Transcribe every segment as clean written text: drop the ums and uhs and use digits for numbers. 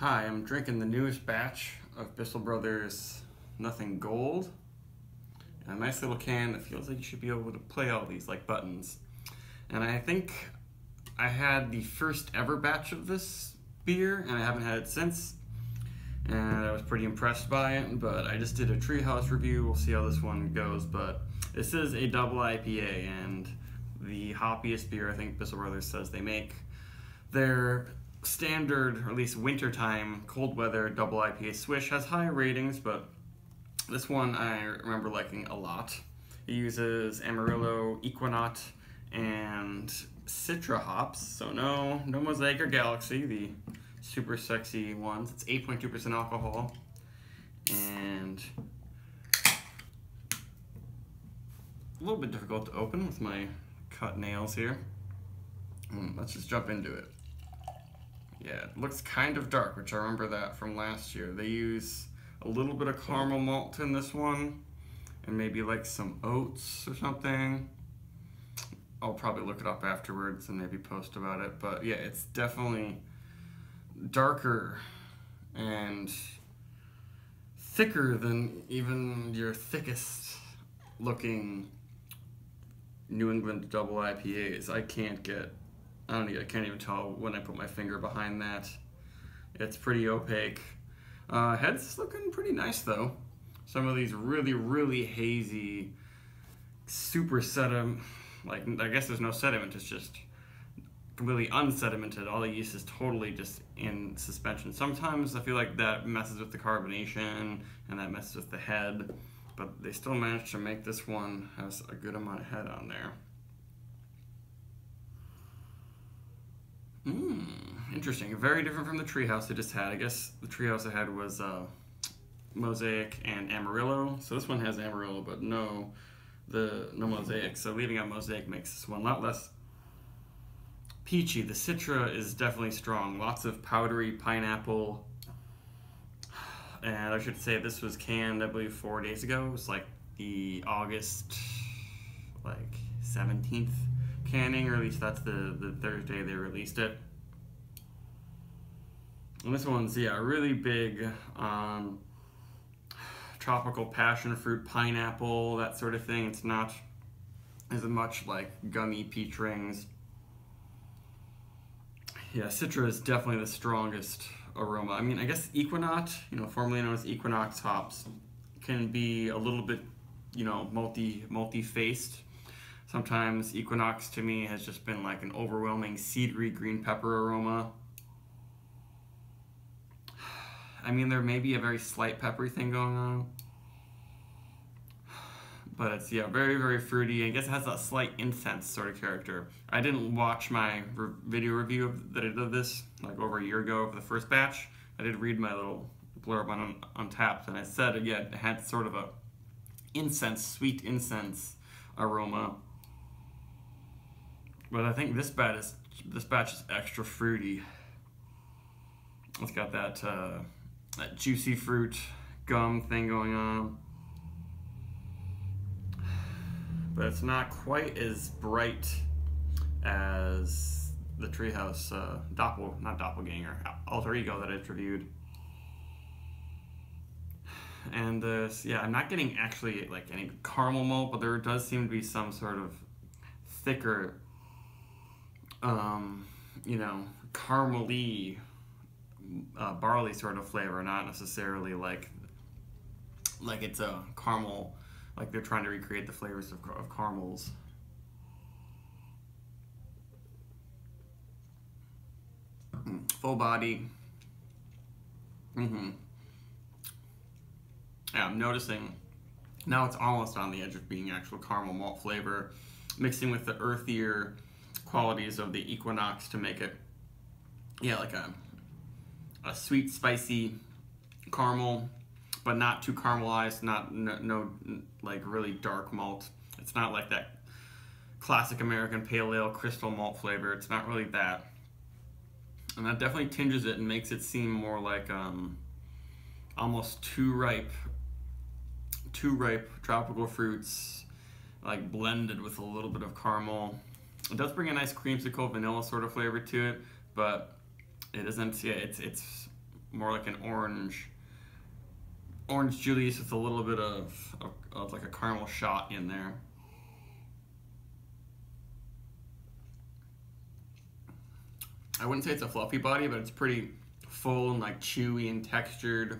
Hi, I'm drinking the newest batch of Bissell Brothers Nothing Gold. A nice little can that feels like you should be able to play all these like buttons. And I think I had the first ever batch of this beer, and I haven't had it since. And I was pretty impressed by it, but I just did a Treehouse review. We'll see how this one goes, but this is a double IPA, and the hoppiest beer I think Bissell Brothers says they make. Their standard, or at least wintertime, cold weather double IPA Swish has high ratings, but this one I remember liking a lot. It uses Amarillo, Equinox, and Citra hops, so no Mosaic or Galaxy, the super sexy ones. It's 8.2% alcohol, and a little bit difficult to open with my cut nails here. Let's just jump into it. Yeah, it looks kind of dark, which I remember that from last year. They use a little bit of caramel malt in this one, and maybe like some oats or something. I'll probably look it up afterwards and maybe post about it, but yeah, it's definitely darker and thicker than even your thickest looking New England double IPAs. I can't even tell when I put my finger behind that. It's pretty opaque. Head's looking pretty nice though. Some of these really hazy, super sediment, like I guess there's no sediment, it's just completely unsedimented. All the yeast is totally just in suspension. Sometimes I feel like that messes with the carbonation and that messes with the head, but they still managed to make this one has a good amount of head on there. Interesting. Very different from the Treehouse I just had. I guess the Treehouse I had was Mosaic and Amarillo. So this one has Amarillo, but no Mosaic. So leaving out Mosaic makes this one a lot less peachy. The Citra is definitely strong. Lots of powdery pineapple. And I should say this was canned, I believe, 4 days ago. It was like the August 17th canning, or at least that's the Thursday they released it. And this one's, yeah, really big on tropical passion fruit, pineapple, that sort of thing. It's not as much like gummy peach rings. Yeah, Citra is definitely the strongest aroma. I mean, I guess Equinox, formerly known as Equinox hops, can be a little bit, multi-faced. Sometimes Equinox to me has just been like an overwhelming cedary green pepper aroma. I mean, there may be a very slight peppery thing going on, but it's, yeah, very fruity. I guess it has a slight incense sort of character. I didn't watch my video review that I did of this like over a year ago for the first batch. I did read my little blurb on Untapped, and I said, again, it had sort of a sweet incense aroma. But I think this batch is extra fruity. It's got that juicy fruit gum thing going on, but it's not quite as bright as the Treehouse Alter Ego that I just reviewed. And yeah, I'm not getting actually like any caramel malt, but there does seem to be some sort of thicker, caramely barley sort of flavor, not necessarily like it's a caramel, like they're trying to recreate the flavors of caramels. Full body. Yeah, I'm noticing now it's almost on the edge of being actual caramel malt flavor, mixing with the earthier qualities of the Equinox to make it, yeah, like a sweet, spicy caramel, but not too caramelized, no like really dark malt. It's not like that classic American pale ale crystal malt flavor. It's not really that. And that definitely tinges it and makes it seem more like almost too ripe tropical fruits, like blended with a little bit of caramel. It does bring a nice creamsicle vanilla sort of flavor to it, but it isn't, yeah, it's more like an orange Julius with a little bit of like a caramel shot in there. I wouldn't say it's a fluffy body, but it's pretty full and like chewy and textured,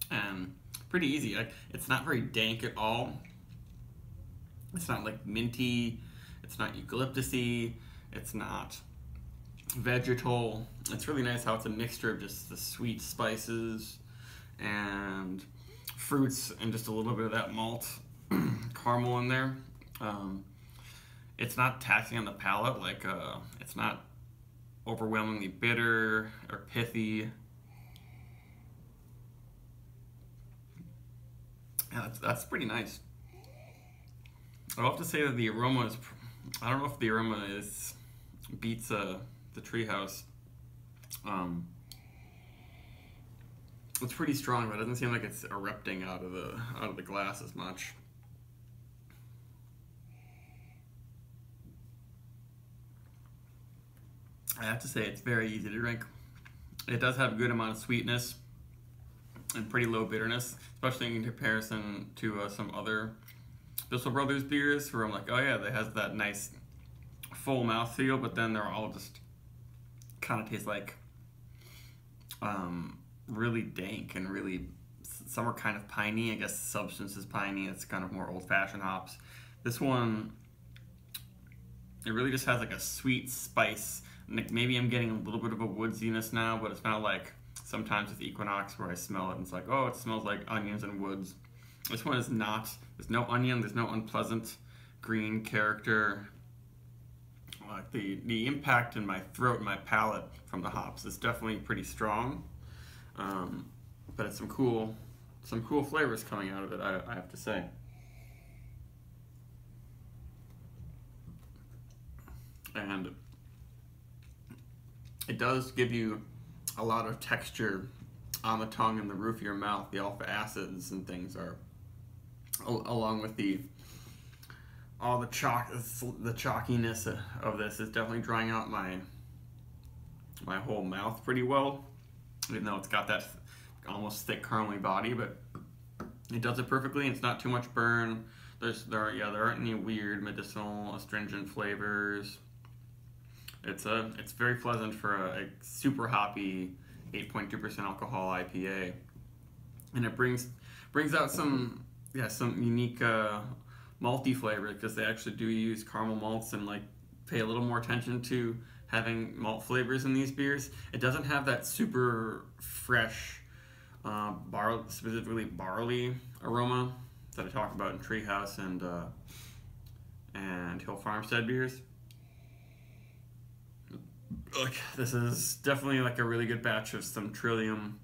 and pretty easy. Like, it's not very dank at all. It's not like minty. It's not eucalyptusy. It's not vegetal. It's really nice how it's a mixture of just the sweet spices and fruits and just a little bit of that malt caramel in there. It's not taxing on the palate. Like, it's not overwhelmingly bitter or pithy. Yeah, that's pretty nice. I'll have to say that the aroma is, I don't know if the aroma beats the Treehouse. It's pretty strong, but it doesn't seem like it's erupting out of the glass as much. I have to say it's very easy to drink. It does have a good amount of sweetness and pretty low bitterness, especially in comparison to some other Bissell Brothers beers, where I'm like, oh yeah, they has that nice full mouthfeel, but then they're all just kind of taste like really dank and really, some are kind of piney. I guess the substance is piney. It's kind of more old-fashioned hops. This one, it really just has like a sweet spice. Like, maybe I'm getting a little bit of a woodsiness now, but it's not like sometimes with Equinox where I smell it and it's like, oh, it smells like onions and woods. This one is not. There's no onion. There's no unpleasant green character. Like, the impact in my throat and my palate from the hops is definitely pretty strong. But it's some cool flavors coming out of it, I have to say. And it does give you a lot of texture on the tongue and the roof of your mouth. The alpha acids and things are, along with all the chalkiness of this is definitely drying out my whole mouth pretty well, even though it's got that almost thick caramely body, but it does it perfectly, and it's not too much burn. There aren't any weird medicinal astringent flavors. It's very pleasant for a super hoppy 8.2% alcohol IPA, and it brings out some unique malty flavor, because they actually do use caramel malts and like pay a little more attention to having malt flavors in these beers. It doesn't have that super fresh specifically barley aroma that I talk about in Treehouse and Hill Farmstead beers. Look, this is definitely like a really good batch of some Trillium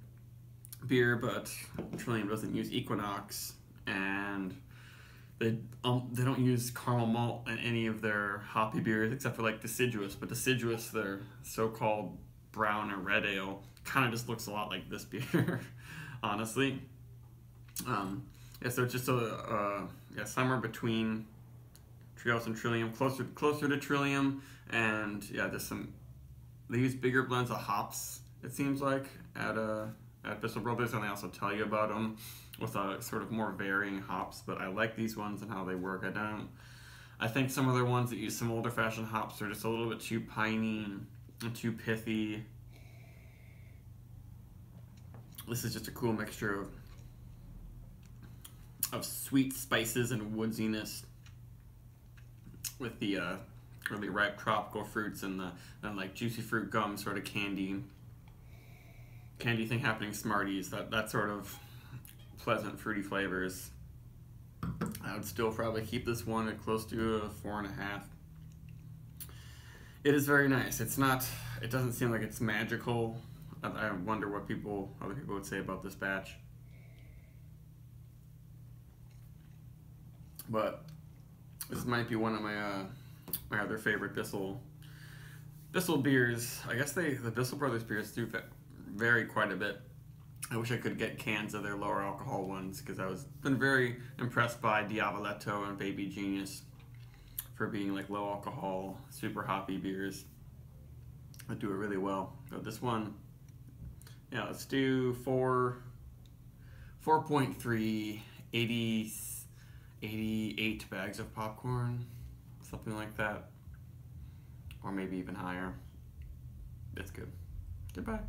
beer, but Trillium doesn't use Equinox, and they don't use caramel malt in any of their hoppy beers except for like Deciduous. But Deciduous, their so-called brown or red ale, kind of just looks a lot like this beer, honestly. Yeah, so it's just somewhere between Treehouse and Trillium, closer to Trillium, and yeah, they use bigger blends of hops, it seems like, at Bissell Brothers, and they also tell you about them with a sort of more varying hops. But I like these ones and how they work. I think some of the ones that use some older fashioned hops are just a little bit too piney and too pithy. This is just a cool mixture of sweet spices and woodsiness with the really ripe tropical fruits and like juicy fruit gum sort of candy thing happening. Smarties, that sort of pleasant fruity flavors. I would still probably keep this one at close to a 4.5. It is very nice. It doesn't seem like it's magical. I wonder what other people would say about this batch. But this might be one of my other favorite Bissell beers. I guess the Bissell Brothers beers do vary quite a bit. I wish I could get cans of their lower alcohol ones, because I was been very impressed by Diavoletto and Baby Genius for being like low alcohol, super hoppy beers that do it really well. But this one Yeah, let's do 4.3, 88 bags of popcorn, something like that, or maybe even higher. That's good. Goodbye.